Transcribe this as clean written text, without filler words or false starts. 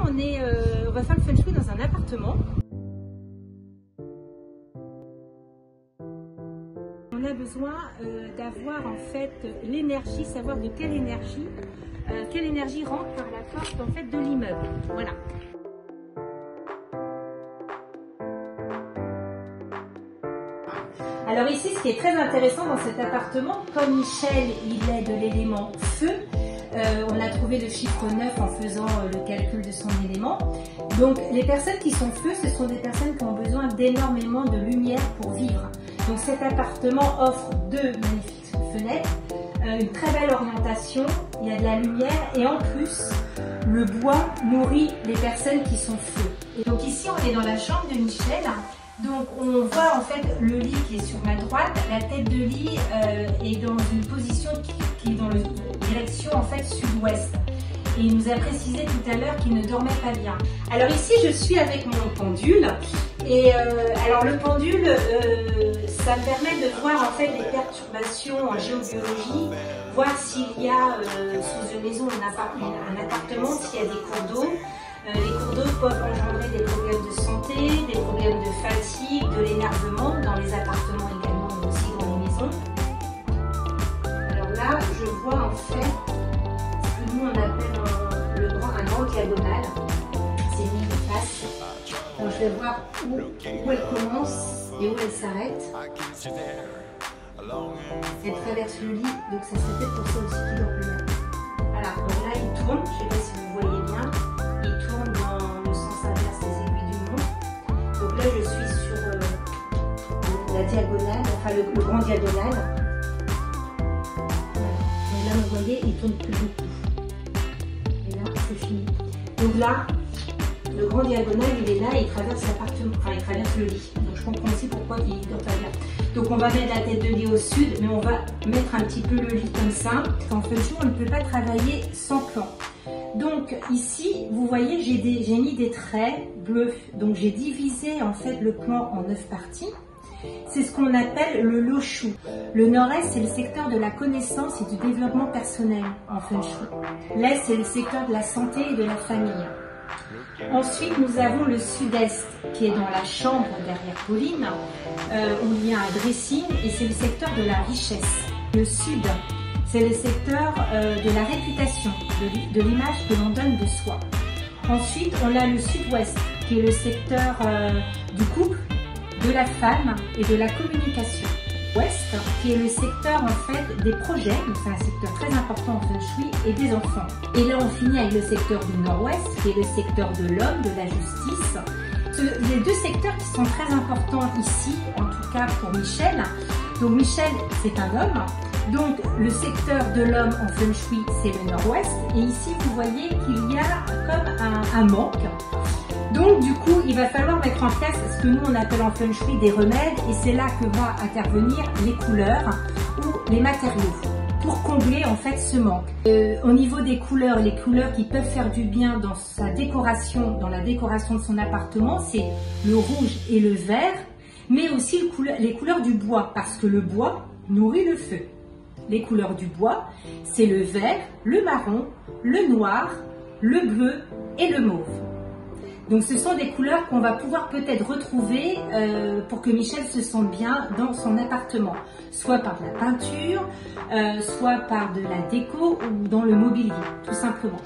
on va faire le feng shui dans un appartement. On a besoin d'avoir en fait l'énergie, savoir de quelle énergie rentre par la porte en fait de l'immeuble. Voilà. Alors ici, ce qui est très intéressant dans cet appartement, comme Michel, il est de l'élément feu, on a trouvé le chiffre 9 en faisant le calcul de son élément. Donc les personnes qui sont feu, ce sont des personnes qui ont besoin d'énormément de lumière pour vivre. Donc cet appartement offre deux magnifiques fenêtres, une très belle orientation, il y a de la lumière et en plus, le bois nourrit les personnes qui sont feu. Et donc ici, on est dans la chambre de Michel. Donc on voit en fait le lit qui est sur ma droite, la tête de lit est dans une position qui est dans la direction en fait sud-ouest. Et il nous a précisé tout à l'heure qu'il ne dormait pas bien. Alors ici je suis avec mon pendule et alors le pendule ça me permet de voir en fait des perturbations en géobiologie, voir s'il y a sous une maison, un appartement, s'il y a des cours d'eau. Les cours d'eau peuvent engendrer des problèmes de santé, des problèmes de fatigue, de l'énervement dans les appartements également, mais aussi dans les maisons. Alors là, je vois en fait ce que nous on appelle un grand diagonal. C'est une ligne de face. Donc je vais voir où elle commence et où elle s'arrête. Elle traverse le lit, donc ça c'est peut-être pour ça aussi qu'il dort plus. Voilà, donc là il tourne, je ne sais pas si vous voyez bien. Il tourne dans le sens inverse des aiguilles du montre. Donc là, je suis sur la diagonale, enfin le grand diagonal. Voilà. Et là, vous voyez, il tourne plus beaucoup. Et là, c'est fini. Donc là, le grand diagonal, il est là et il traverse l'appartement, enfin il traverse le lit. Donc je comprends aussi pourquoi il ne dort pas bien. Donc on va mettre la tête de lit au sud, mais on va mettre un petit peu le lit comme ça. En feng shui, on ne peut pas travailler sans plan. Donc ici, vous voyez, j'ai mis des traits bleus. Donc j'ai divisé en fait le plan en 9 parties. C'est ce qu'on appelle le loshu. Le nord-est, c'est le secteur de la connaissance et du développement personnel en feng shui. L'est, c'est le secteur de la santé et de la famille. Ensuite, nous avons le sud-est qui est dans la chambre derrière Pauline. Il y a un dressing et c'est le secteur de la richesse. Le sud, c'est le secteur de la réputation, de l'image que l'on donne de soi. Ensuite, on a le sud-ouest, qui est le secteur du couple, de la femme et de la communication. Ouest, qui est le secteur en fait des projets, donc c'est un secteur très important en feng shui, et des enfants. Et là, on finit avec le secteur du nord-ouest, qui est le secteur de l'homme, de la justice. Les deux secteurs qui sont très importants ici, en tout cas pour Michel. Donc Michel, c'est un homme. Donc le secteur de l'homme en feng shui, c'est le nord-ouest. Et ici, vous voyez qu'il y a comme un manque. Donc du coup, il va falloir mettre en place ce que nous on appelle en feng shui des remèdes. Et c'est là que va intervenir les couleurs ou les matériaux pour combler en fait ce manque. Au niveau des couleurs, les couleurs qui peuvent faire du bien dans sa décoration, dans la décoration de son appartement, c'est le rouge et le vert, mais aussi les couleurs du bois, parce que le bois nourrit le feu. Les couleurs du bois, c'est le vert, le marron, le noir, le bleu et le mauve. Donc ce sont des couleurs qu'on va pouvoir peut-être retrouver pour que Michel se sente bien dans son appartement. Soit par de la peinture, soit par de la déco ou dans le mobilier, tout simplement.